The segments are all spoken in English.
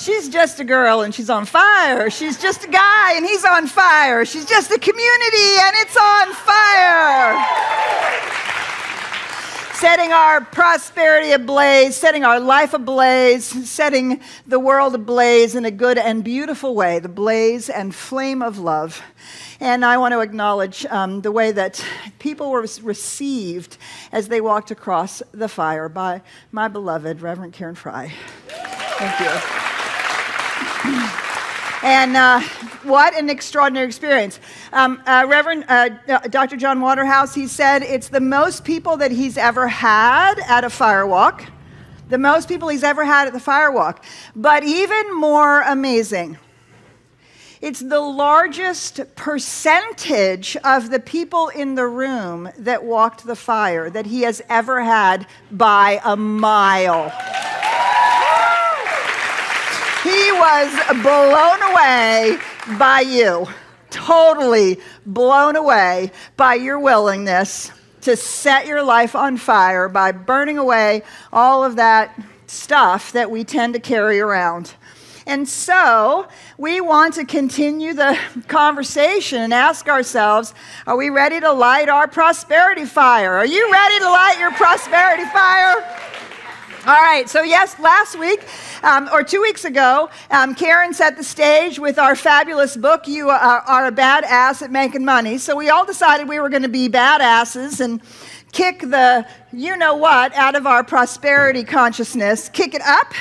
She's just a girl and she's on fire. She's just a guy and he's on fire. She's just a community and it's on fire. Setting our prosperity ablaze, setting our life ablaze, setting the world ablaze in a good and beautiful way, the blaze and flame of love. And I want to acknowledge the way that people were received as they walked across the fire by my beloved Reverend Karen Fry. Thank you. And what an extraordinary experience. Reverend Dr. John Waterhouse, he said it's the most people that he's ever had at a firewalk. The most people he's ever had at the firewalk. But even more amazing, it's the largest percentage of the people in the room that walked the fire that he has ever had by a mile. He was blown away by you, totally blown away by your willingness to set your life on fire by burning away all of that stuff that we tend to carry around. And so we want to continue the conversation and ask ourselves, are we ready to light our prosperity fire? Are you ready to light your prosperity fire? All right, so yes, last week, or 2 weeks ago, Karen set the stage with our fabulous book, You Are a Badass at Making Money. So we all decided we were going to be badasses and kick the you-know-what out of our prosperity consciousness, kick it up.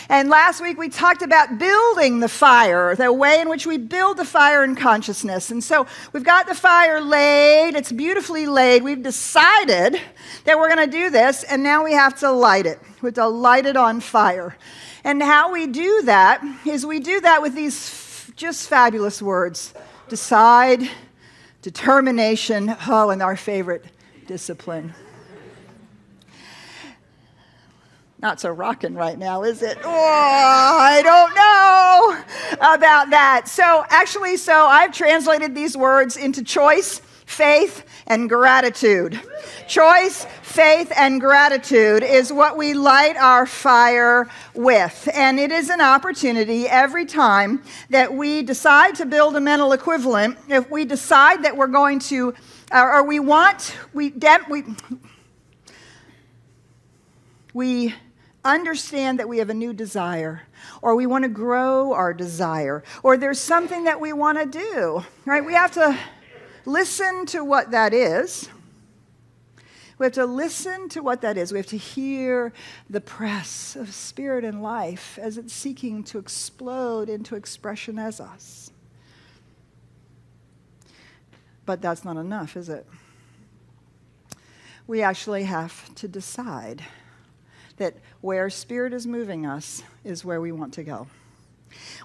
And last week we talked about building the fire, the way in which we build the fire in consciousness. And so we've got the fire laid, it's beautifully laid. We've decided that we're going to do this, and now we have to light it. We have to light it on fire. And how we do that is we do that with these just fabulous words. Decide, determination, and our favorite, discipline. Not so rockin' right now, is it? Oh, I don't know about that. So I've translated these words into choice, faith, and gratitude. Choice, faith, and gratitude is what we light our fire with. And it is an opportunity every time that we decide to build a mental equivalent, if we decide that we're going to, we understand that we have a new desire, or we want to grow our desire, or there's something that we want to do, right? We have to listen to what that is. We have to listen to what that is. We have to hear the press of spirit and life as it's seeking to explode into expression as us. But that's not enough, is it? We actually have to decide that where spirit is moving us is where we want to go.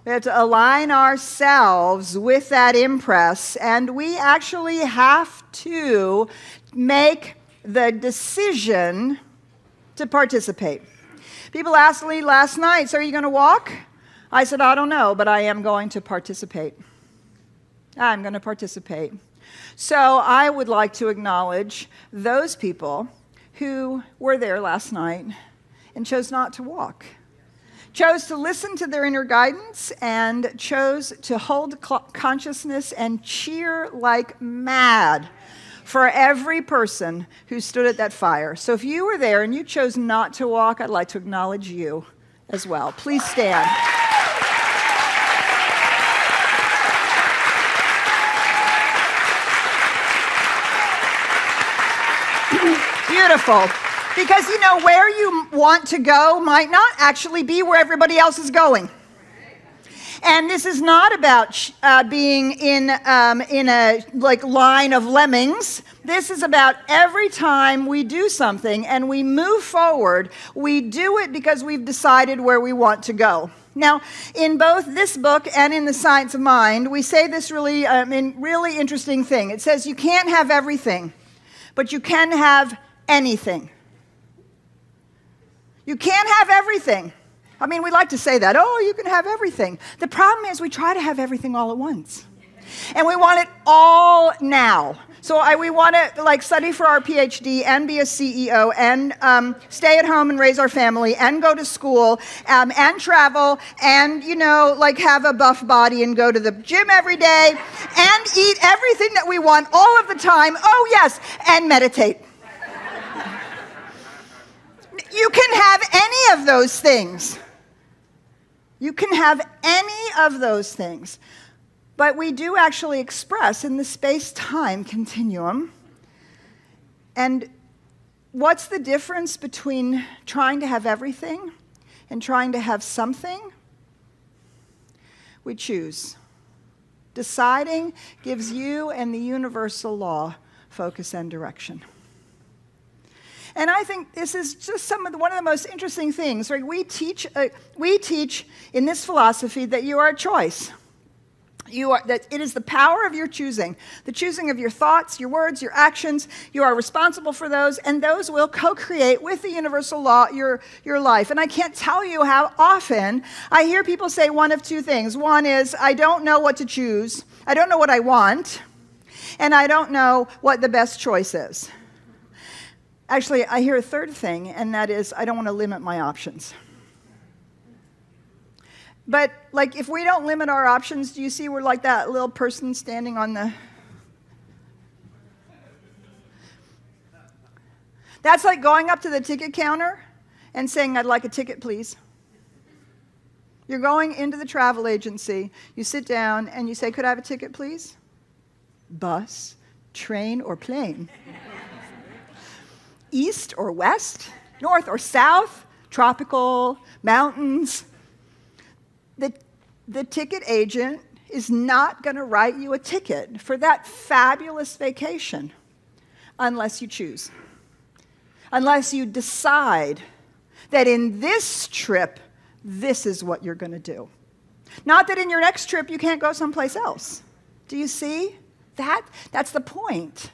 We have to align ourselves with that impress, and we actually have to make the decision to participate. People asked me last night, so are you going to walk? I said, I don't know, but I am going to participate. I'm going to participate. So I would like to acknowledge those people who were there last night and chose not to walk, chose to listen to their inner guidance, and chose to hold consciousness and cheer like mad for every person who stood at that fire. So if you were there and you chose not to walk, I'd like to acknowledge you as well. Please stand. Beautiful. Because, where you want to go might not actually be where everybody else is going. And this is not about being in a line of lemmings. This is about every time we do something and we move forward, we do it because we've decided where we want to go. Now, in both this book and in The Science of Mind, we say this really interesting thing. It says you can't have everything, but you can have anything. You can't have everything. I mean, we like to say that, you can have everything. The problem is we try to have everything all at once. And we want it all now. So we want to like study for our PhD and be a CEO and stay at home and raise our family and go to school and travel and, like have a buff body and go to the gym every day and eat everything that we want all of the time. Oh, yes, and meditate. You can have any of those things. You can have any of those things. But we do actually express in the space-time continuum. And what's the difference between trying to have everything and trying to have something? We choose. Deciding gives you and the universal law focus and direction. And I think this is just one of the most interesting things. Right? We teach in this philosophy that you are a choice. That it is the power of your choosing, the choosing of your thoughts, your words, your actions. You are responsible for those, and those will co-create with the universal law your life. And I can't tell you how often I hear people say one of two things. One is, I don't know what to choose. I don't know what I want, and I don't know what the best choice is. Actually, I hear a third thing, and that is, I don't want to limit my options. But, like, if we don't limit our options, do you see we're like that little person standing on the... That's like going up to the ticket counter and saying, I'd like a ticket, please. You're going into the travel agency, you sit down, and you say, could I have a ticket, please? Bus, train, or plane? East or west? North or south? Tropical, mountains? The ticket agent is not going to write you a ticket for that fabulous vacation unless you choose. Unless you decide that in this trip, this is what you're going to do. Not that in your next trip you can't go someplace else. Do you see that? That's the point.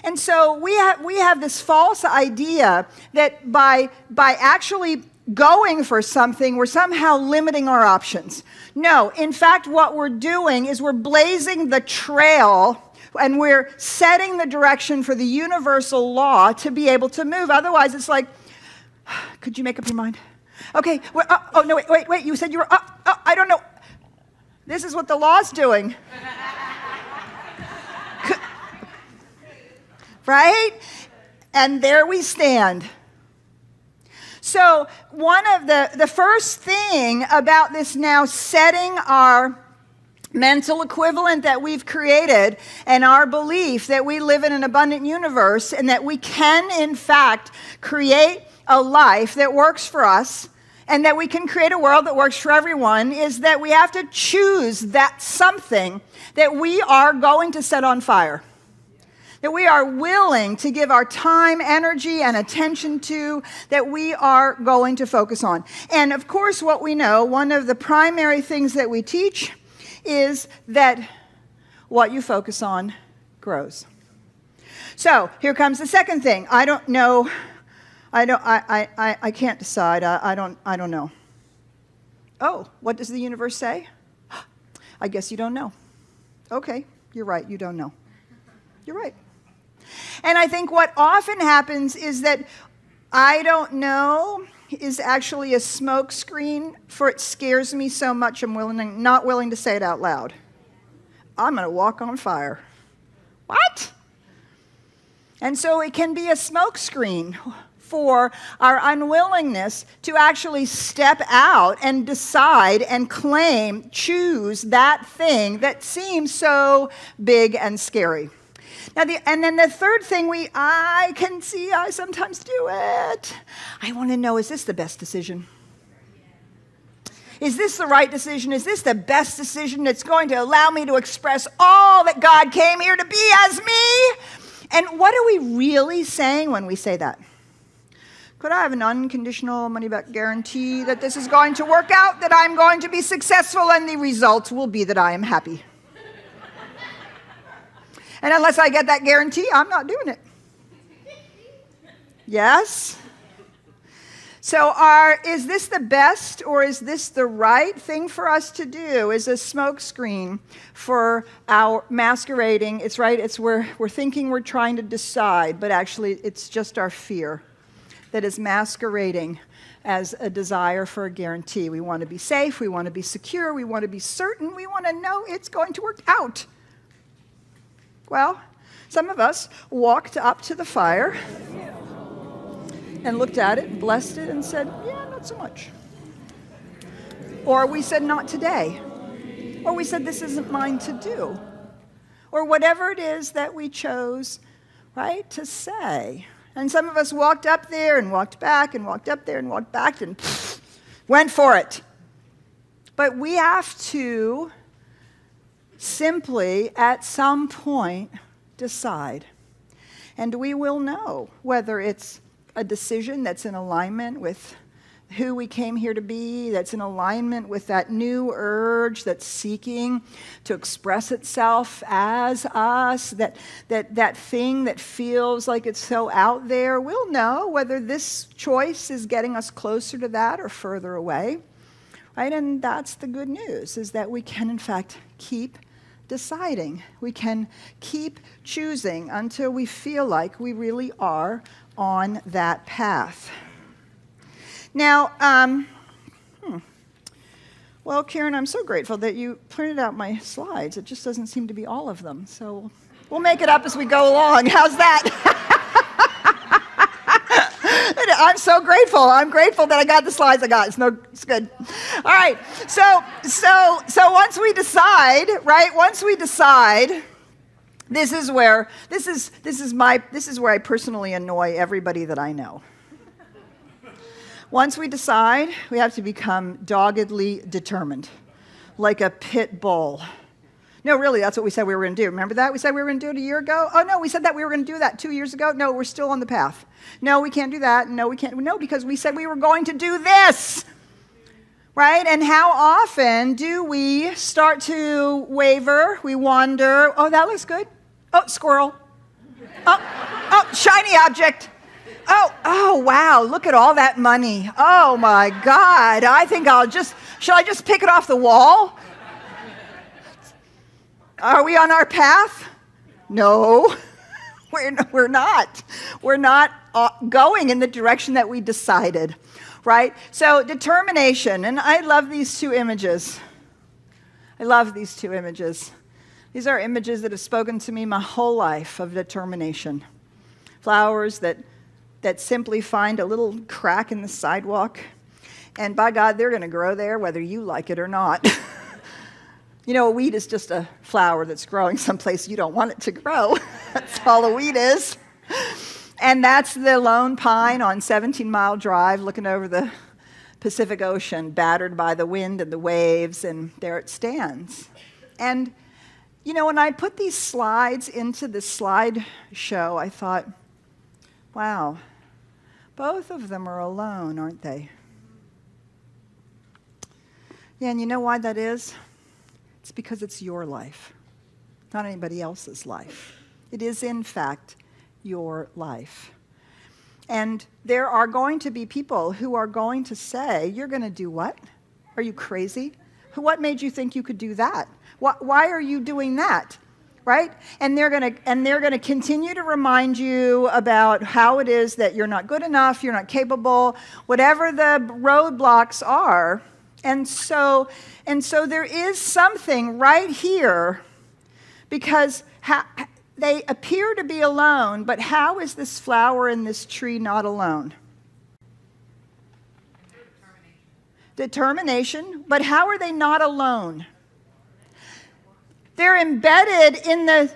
And so we have this false idea that by actually going for something, we're somehow limiting our options. No, in fact, what we're doing is we're blazing the trail and we're setting the direction for the universal law to be able to move. Otherwise, it's like, could you make up your mind? Okay, oh, no, wait, you said you were, I don't know. This is what the law's doing. Right? And there we stand. So one of the first thing about this now setting our mental equivalent that we've created and our belief that we live in an abundant universe and that we can, in fact, create a life that works for us and that we can create a world that works for everyone is that we have to choose that something that we are going to set on fire. That we are willing to give our time, energy, and attention to, that we are going to focus on. And of course, what we know, one of the primary things that we teach is that what you focus on grows. So here comes the second thing. I don't know. I can't decide. I don't know. Oh, what does the universe say? I guess you don't know. Okay, you're right. You don't know. You're right. And I think what often happens is that I don't know is actually a smoke screen for it scares me so much I'm not willing to say it out loud. I'm going to walk on fire. What? And so it can be a smoke screen for our unwillingness to actually step out and decide and claim, choose that thing that seems so big and scary. Now, and then the third thing I can see I sometimes do it. I want to know, is this the best decision? Is this the right decision? Is this the best decision that's going to allow me to express all that God came here to be as me? And what are we really saying when we say that? Could I have an unconditional money-back guarantee that this is going to work out, that I'm going to be successful, and the result will be that I am happy? And unless I get that guarantee, I'm not doing it. Yes? So is this the best or is this the right thing for us to do? Is a smokescreen for our masquerading? It's right, it's where we're thinking we're trying to decide, but actually it's just our fear that is masquerading as a desire for a guarantee. We want to be safe, we want to be secure, we want to be certain, we want to know it's going to work out. Well, some of us walked up to the fire and looked at it, blessed it, and said, yeah, not so much. Or we said, not today. Or we said, this isn't mine to do. Or whatever it is that we chose, right, to say. And some of us walked up there and walked back and walked up there and walked back and went for it. But we have to simply, at some point, decide. And we will know whether it's a decision that's in alignment with who we came here to be, that's in alignment with that new urge that's seeking to express itself as us, that thing that feels like it's so out there. We'll know whether this choice is getting us closer to that or further away, right? And that's the good news, is that we can, in fact, keep deciding. We can keep choosing until we feel like we really are on that path. Now, well, Karen, I'm so grateful that you printed out my slides. It just doesn't seem to be all of them. So we'll make it up as we go along. How's that? I'm so grateful. I'm grateful that I got the slides I got. It's good. All right. So once we decide, right? Once we decide, this is where I personally annoy everybody that I know. Once we decide, we have to become doggedly determined, like a pit bull. No, really, that's what we said we were going to do. Remember that? We said we were going to do it a year ago? Oh, no, we said that we were going to do that 2 years ago. No, we're still on the path. No, we can't do that. No, we can't. No, because we said we were going to do this. Right? And how often do we start to waver? We wander. Oh, that looks good. Oh, squirrel. Oh, shiny object. Oh, wow, look at all that money. Oh, my God. I think shall I just pick it off the wall? Are we on our path? No, we're not. We're not going in the direction that we decided, right? So determination, and I love these two images. These are images that have spoken to me my whole life of determination. Flowers that simply find a little crack in the sidewalk, and by God, they're going to grow there whether you like it or not. You know, a weed is just a flower that's growing someplace you don't want it to grow. That's all a weed is. And that's the lone pine on 17 Mile Drive looking over the Pacific Ocean, battered by the wind and the waves, and there it stands. And, you know, when I put these slides into the slide show, I thought, wow, both of them are alone, aren't they? Yeah, and you know why that is? It's because it's your life, not anybody else's life. It is, in fact, your life. And there are going to be people who are going to say, you're going to do what? Are you crazy? What made you think you could do that? Why are you doing that? Right? And they're going to continue to remind you about how it is that you're not good enough, you're not capable, whatever the roadblocks are. And so there is something right here, because they appear to be alone, but how is this flower in this tree not alone? Determination. But how are they not alone? They're embedded in the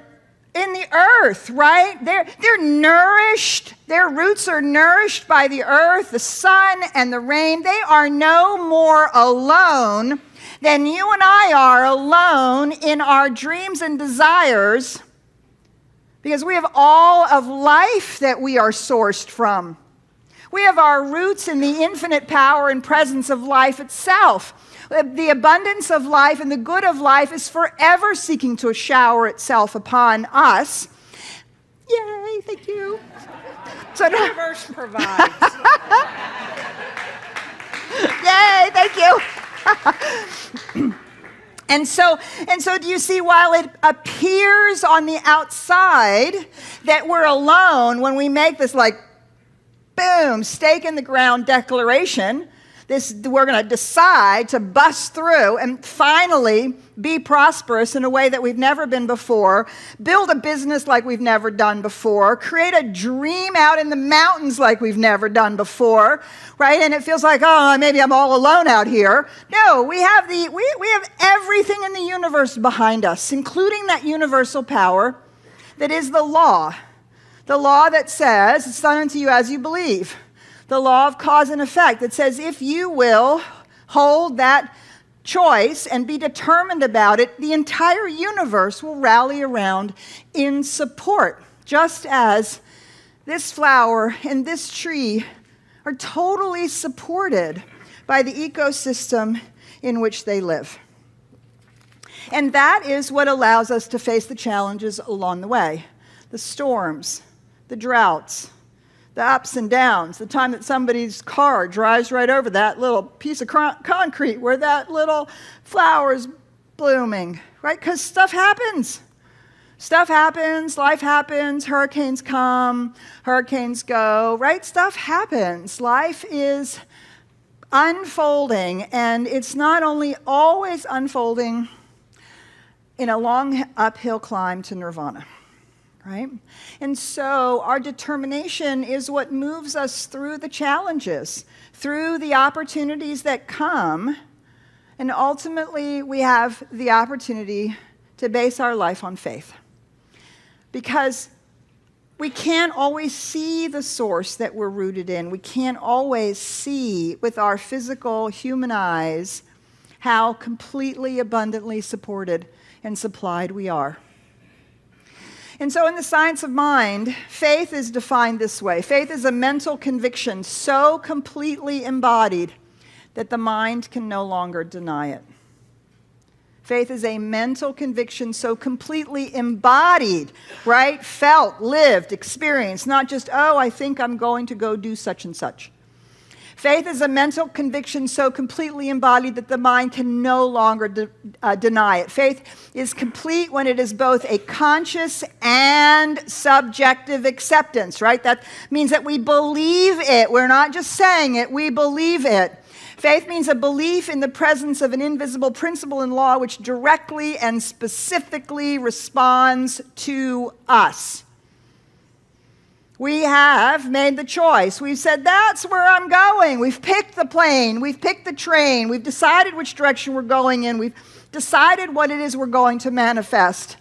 earth, right? They're nourished. Their roots are nourished by the earth, the sun, and the rain. They are no more alone than you and I are alone in our dreams and desires, because we have all of life that we are sourced from. We have our roots in the infinite power and presence of life itself. The abundance of life and the good of life is forever seeking to shower itself upon us. Yay, thank you. So the universe provides. Yay, thank you. And so do you see, while it appears on the outside that we're alone, when we make this like, boom, stake in the ground declaration, we're going to decide to bust through and finally be prosperous in a way that we've never been before, build a business like we've never done before, create a dream out in the mountains like we've never done before, right? And it feels like, oh, maybe I'm all alone out here. No, we have everything in the universe behind us, including that universal power that is the law that says, it's done unto you as you believe. The law of cause and effect that says if you will hold that choice and be determined about it, the entire universe will rally around in support, just as this flower and this tree are totally supported by the ecosystem in which they live. And that is what allows us to face the challenges along the way, the storms, the droughts, the ups and downs, the time that somebody's car drives right over that little piece of concrete where that little flower is blooming, right? Because stuff happens. Stuff happens, life happens, hurricanes come, hurricanes go, right? Stuff happens. Life is unfolding, and it's not only always unfolding in a long uphill climb to nirvana. Right? And so our determination is what moves us through the challenges, through the opportunities that come, and ultimately we have the opportunity to base our life on faith. Because we can't always see the source that we're rooted in. We can't always see with our physical human eyes how completely abundantly supported and supplied we are. And so in the science of mind, faith is defined this way. Faith is a mental conviction so completely embodied that the mind can no longer deny it. Faith is a mental conviction so completely embodied, right? Felt, lived, experienced, not just, oh, I think I'm going to go do such and such. Faith is a mental conviction so completely embodied that the mind can no longer deny it. Faith is complete when it is both a conscious and subjective acceptance, right? That means that we believe it. We're not just saying it, we believe it. Faith means a belief in the presence of an invisible principle and law which directly and specifically responds to us. We have made the choice. We've said, that's where I'm going. We've picked the plane. We've picked the train. We've decided which direction we're going in. We've decided what it is we're going to manifest.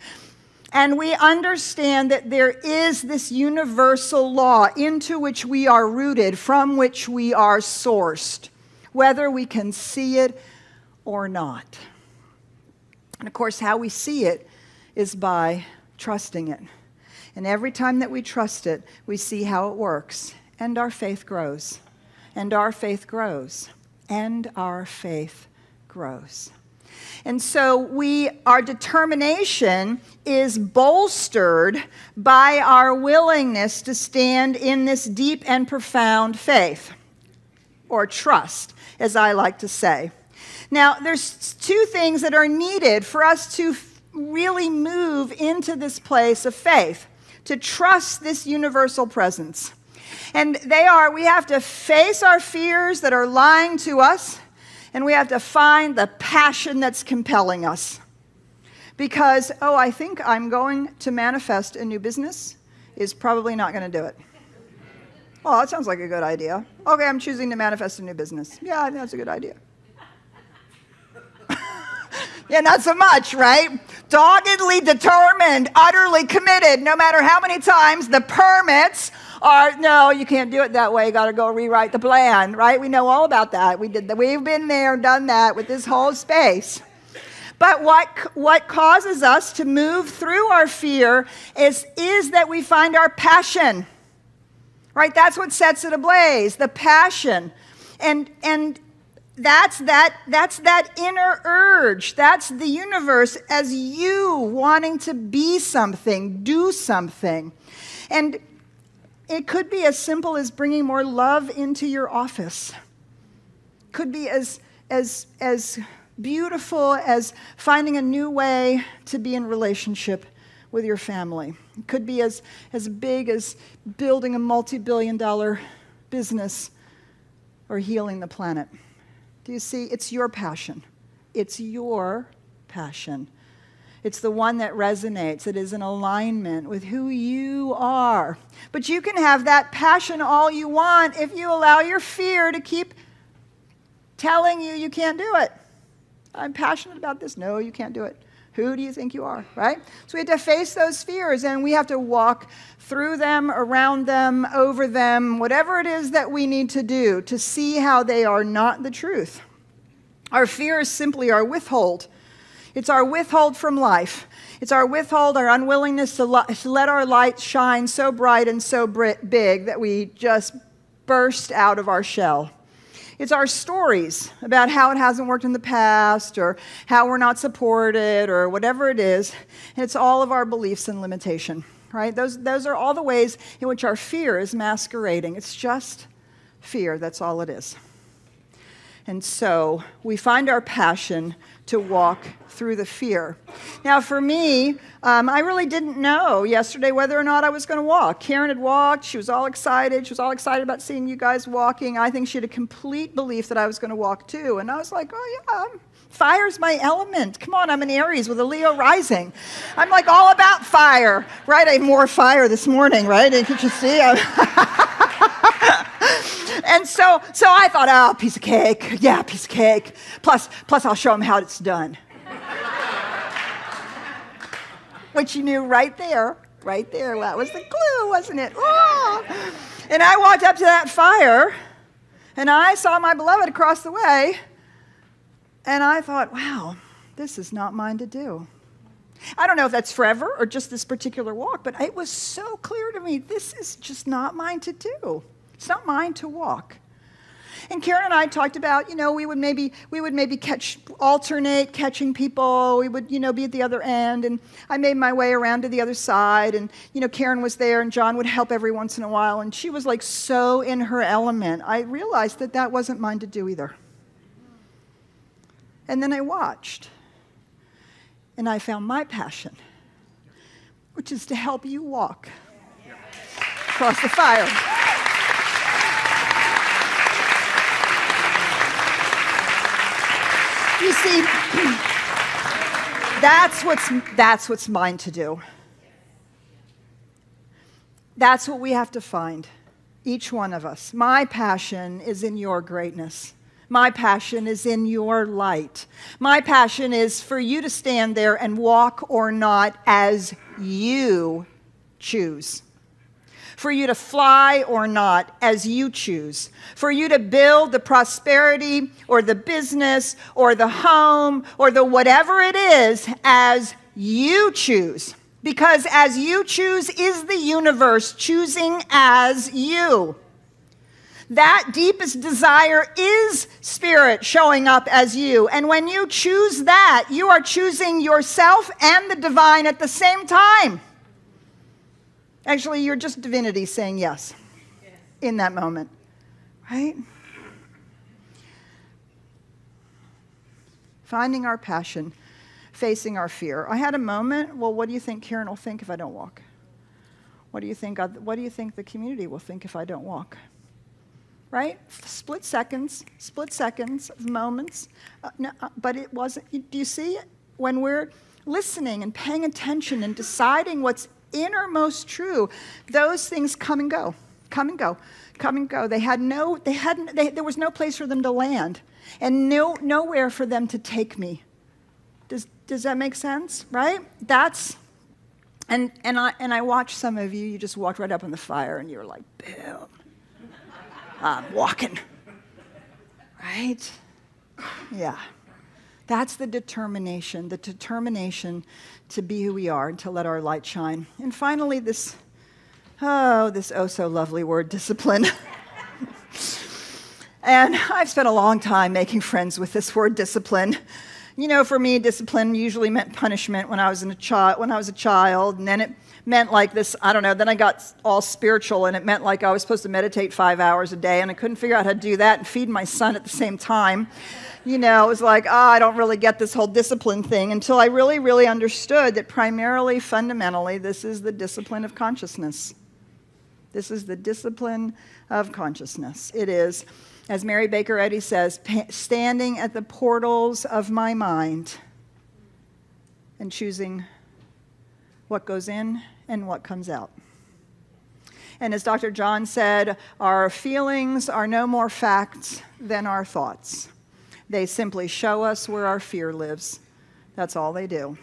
And we understand that there is this universal law into which we are rooted, from which we are sourced, whether we can see it or not. And of course, how we see it is by trusting it. And every time that we trust it, we see how it works. And our faith grows. And our faith grows. And our faith grows. And so our determination is bolstered by our willingness to stand in this deep and profound faith, or trust, as I like to say. Now, there's two things that are needed for us to really move into this place of faith, to trust this universal presence. And they are, we have to face our fears that are lying to us, and we have to find the passion that's compelling us. Because, oh, I think I'm going to manifest a new business is probably not going to do it. Oh, that sounds like a good idea. Okay, I'm choosing to manifest a new business. Yeah, I think that's a good idea. Yeah, not so much, right? Doggedly determined, utterly committed, no matter how many times the permits are, no, you can't do it that way, you got to go rewrite the plan, right? We know all about that. We've been there, done that with this whole space. But what causes us to move through our fear is that we find our passion, right? That's what sets it ablaze, the passion. And that's that inner urge. That's the universe as you wanting to be something, do something. And it could be as simple as bringing more love into your office. Could be as beautiful as finding a new way to be in relationship with your family. It could be as big as building a multi-billion-dollar business or healing the planet. Do you see? It's your passion. It's your passion. It's the one that resonates. It is in alignment with who you are. But you can have that passion all you want if you allow your fear to keep telling you can't do it. I'm passionate about this. No, you can't do it. Who do you think you are, right? So we have to face those fears, and we have to walk through them, around them, over them, whatever it is that we need to do to see how they are not the truth. Our fear is simply our withhold. It's our withhold from life. It's our withhold, our unwillingness to let our light shine so bright and so big that we just burst out of our shell. It's our stories about how it hasn't worked in the past or how we're not supported or whatever it is. And it's all of our beliefs and limitation, right? Those are all the ways in which our fear is masquerading. It's just fear. That's all it is. And so we find our passion to walk through the fear. Now, for me, I really didn't know yesterday whether or not I was going to walk. Karen had walked. She was all excited. She was all excited about seeing you guys walking. I think she had a complete belief that I was going to walk too. And I was like, oh, yeah, fire's my element. Come on, I'm an Aries with a Leo rising. I'm like all about fire, right? I have more fire this morning, right? Did you see? And so I thought, oh, piece of cake. Yeah, piece of cake. Plus I'll show them how it's done. Which you knew right there. Well, that was the clue, wasn't it? Oh. And I walked up to that fire, and I saw my beloved across the way, and I thought, wow, this is not mine to do. I don't know if that's forever or just this particular walk, but it was so clear to me, this is just not mine to do. It's not mine to walk. And Karen and I talked about, we would maybe alternate catching people. We would, be at the other end. And I made my way around to the other side. And, Karen was there and John would help every once in a while. And she was like so in her element. I realized that wasn't mine to do either. And then I watched. And I found my passion, which is to help you walk across the fire. You see, that's what's mine to do. That's what we have to find, each one of us. My passion is in your greatness. My passion is in your light. My passion is for you to stand there and walk or not as you choose. For you to fly or not as you choose. For you to build the prosperity or the business or the home or the whatever it is as you choose. Because as you choose is the universe choosing as you. That deepest desire is spirit showing up as you. And when you choose that, you are choosing yourself and the divine at the same time. Actually, you're just divinity saying yes in that moment, right? Finding our passion, facing our fear. I had a moment, well, what do you think Karen will think if I don't walk? What do you think the community will think if I don't walk? Right? Split seconds of moments. But it wasn't, do you see? When we're listening and paying attention and deciding what's innermost true, those things come and go. There was no place for them to land and nowhere for them to take me. Does that make sense? Right? And I watched some of you just walked right up in the fire and you were like, boom, I'm walking. Right? Yeah. That's the determination to be who we are and to let our light shine. And finally, this oh so lovely word, discipline. And I've spent a long time making friends with this word, discipline. You know, for me, discipline usually meant punishment when I was a child, and then it meant like this, I don't know, then I got all spiritual, and it meant like I was supposed to meditate 5 hours a day, and I couldn't figure out how to do that and feed my son at the same time. You know, it was like, I don't really get this whole discipline thing until I really, really understood that primarily, fundamentally, this is the discipline of consciousness. This is the discipline of consciousness. It is, as Mary Baker Eddy says, standing at the portals of my mind and choosing what goes in and what comes out. And as Dr. John said, our feelings are no more facts than our thoughts. They simply show us where our fear lives. That's all they do.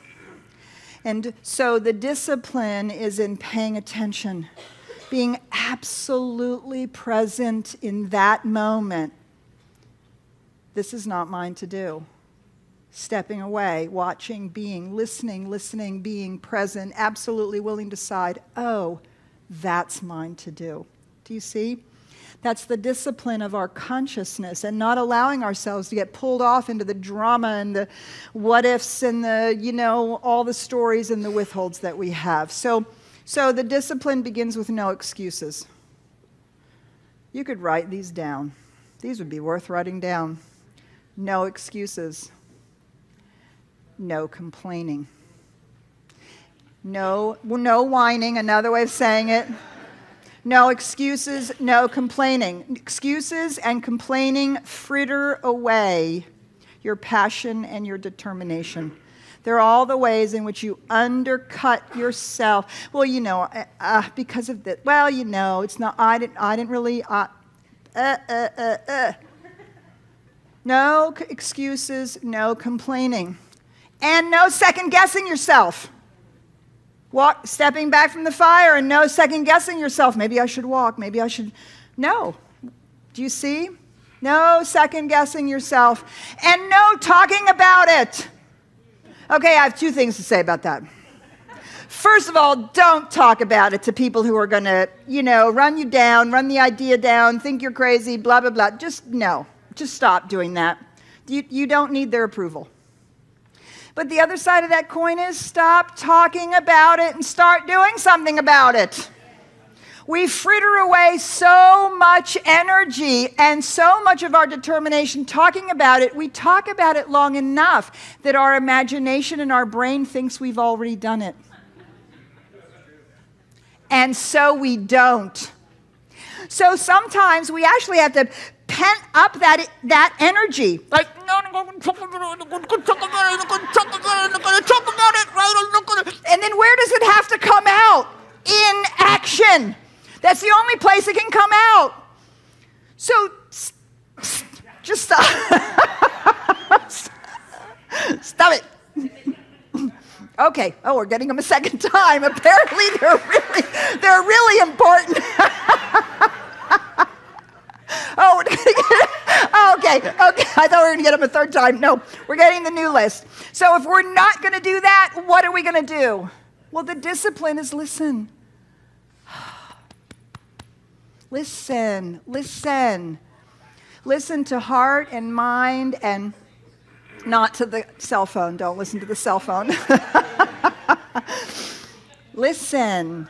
And so the discipline is in paying attention, being absolutely present in that moment. This is not mine to do. Stepping away, watching, being, listening, being present, absolutely willing to decide, that's mine to do. Do you see? That's the discipline of our consciousness, and not allowing ourselves to get pulled off into the drama and the what ifs and the, all the stories and the withholds that we have. So the discipline begins with no excuses. You could write these down. These would be worth writing down. No excuses. No complaining. No whining, another way of saying it. No excuses, no complaining. Excuses and complaining fritter away your passion and your determination. They're all the ways in which you undercut yourself. Well, because of this. Well, it's not. I didn't really. No excuses, no complaining, and no second guessing yourself. Stepping back from the fire and no second guessing yourself. Maybe I should walk. Maybe I should. No. Do you see? No second guessing yourself. And no talking about it. Okay, I have two things to say about that. First of all, don't talk about it to people who are going to, run you down, run the idea down, think you're crazy, blah, blah, blah. Just stop doing that. You don't need their approval. But the other side of that coin is stop talking about it and start doing something about it. We fritter away so much energy and so much of our determination talking about it. We talk about it long enough that our imagination and our brain thinks we've already done it. And so we don't. So sometimes we actually have to pent up that energy. Like, and then where does it have to come out? In action. That's the only place it can come out. So just stop. Stop it. Okay. Oh, we're getting them a second time. Apparently they're really important. Oh, we're getting it. Okay. I thought we were going to get them a third time. No, we're getting the new list. So if we're not going to do that, what are we going to do? Well, the discipline is listen. Listen. Listen to heart and mind and not to the cell phone. Don't listen to the cell phone. Listen.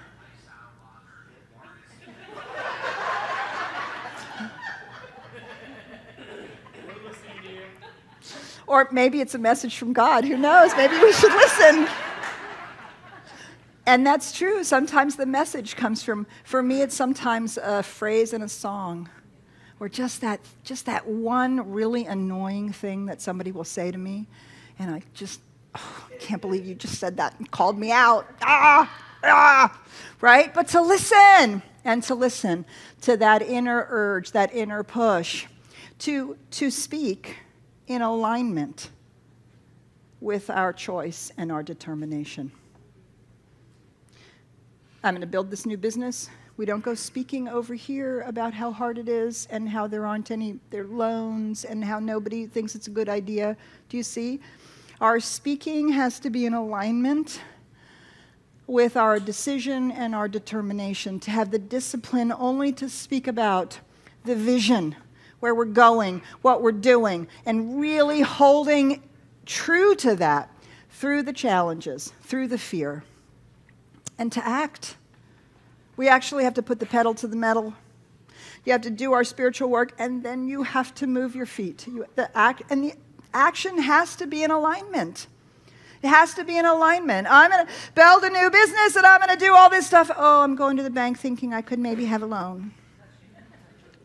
Or maybe it's a message from God. Who knows? Maybe we should listen. And that's true. Sometimes the message comes from, for me, it's sometimes a phrase in a song, or just that one really annoying thing that somebody will say to me, and I just can't believe you just said that and called me out. Right? But to listen, and to listen to that inner urge, that inner push, to speak in alignment with our choice and our determination. I'm going to build this new business. We don't go speaking over here about how hard it is and how there aren't any loans and how nobody thinks it's a good idea. Do you see? Our speaking has to be in alignment with our decision and our determination, to have the discipline only to speak about the vision, where we're going, what we're doing, and really holding true to that through the challenges, through the fear, and to act. We actually have to put the pedal to the metal. You have to do our spiritual work, and then you have to move your feet. The action has to be in alignment. It has to be in alignment. I'm going to build a new business, and I'm going to do all this stuff. Oh, I'm going to the bank thinking I could maybe have a loan.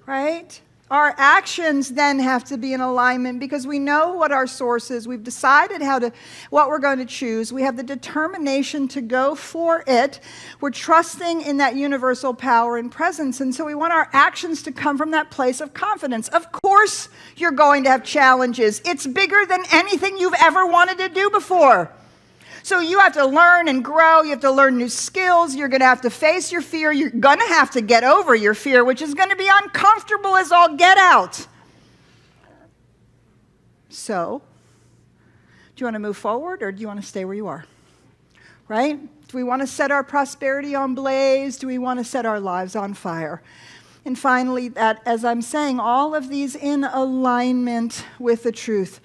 Right? Our actions then have to be in alignment because we know what our source is. We've decided what we're going to choose. We have the determination to go for it. We're trusting in that universal power and presence. And so we want our actions to come from that place of confidence. Of course, you're going to have challenges. It's bigger than anything you've ever wanted to do before. So you have to learn and grow. You have to learn new skills. You're going to have to face your fear. You're going to have to get over your fear, which is going to be uncomfortable as all get out. So, do you want to move forward or do you want to stay where you are? Right? Do we want to set our prosperity on blaze? Do we want to set our lives on fire? And finally, that, as I'm saying, all of these in alignment with the truth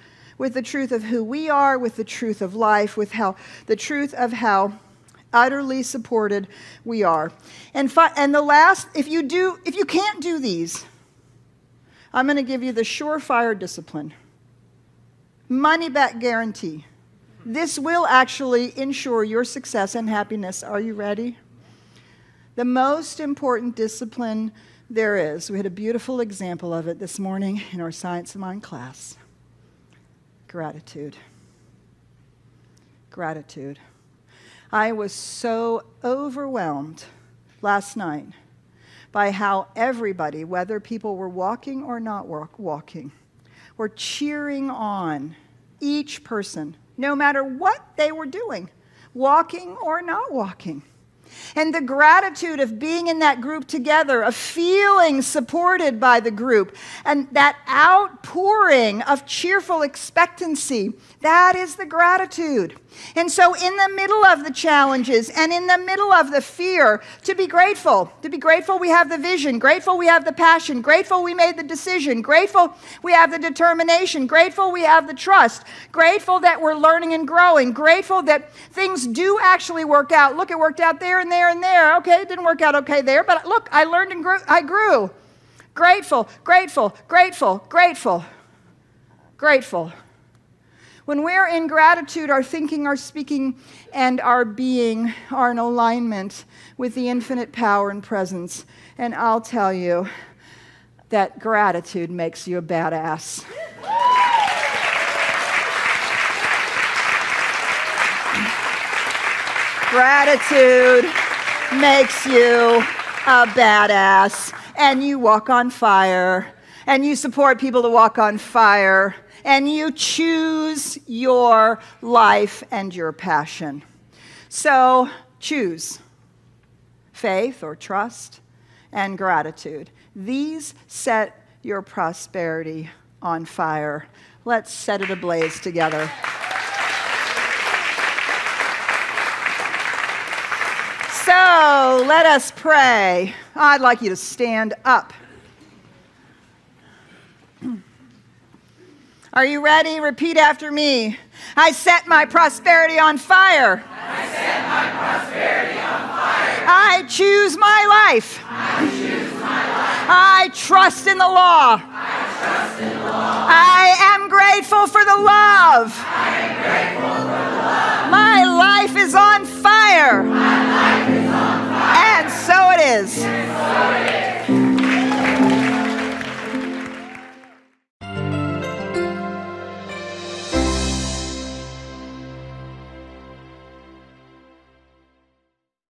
of who we are, with the truth of life, the truth of how utterly supported we are. And the last, if you can't do these, I'm going to give you the surefire discipline. Money back guarantee. This will actually ensure your success and happiness. Are you ready? The most important discipline there is. We had a beautiful example of it this morning in our Science of Mind class. Gratitude. Gratitude. I was so overwhelmed last night by how everybody, whether people were walking or not walking, were cheering on each person, no matter what they were doing, walking or not walking. And the gratitude of being in that group together, of feeling supported by the group, and that outpouring of cheerful expectancy, that is the gratitude. And so in the middle of the challenges and in the middle of the fear, to be grateful we have the vision, grateful we have the passion, grateful we made the decision, grateful we have the determination, grateful we have the trust, grateful that we're learning and growing, grateful that things do actually work out. Look, it worked out there and there and there. Okay, it didn't work out okay there, but look, I learned and I grew. Grateful, grateful, grateful, grateful, grateful. When we're in gratitude, our thinking, our speaking, and our being are in alignment with the infinite power and presence. And I'll tell you that gratitude makes you a badass. Gratitude makes you a badass. And you walk on fire. And you support people to walk on fire. And you choose your life and your passion. So choose faith or trust and gratitude. These set your prosperity on fire. Let's set it ablaze together. So let us pray. I'd like you to stand up. Are you ready? Repeat after me. I set my prosperity on fire. I set my prosperity on fire. I choose my life. I choose my life. I trust in the law. I trust in the law. I am grateful for the love. I am grateful for the love. My life is on fire. My life is on fire. And so it is. And so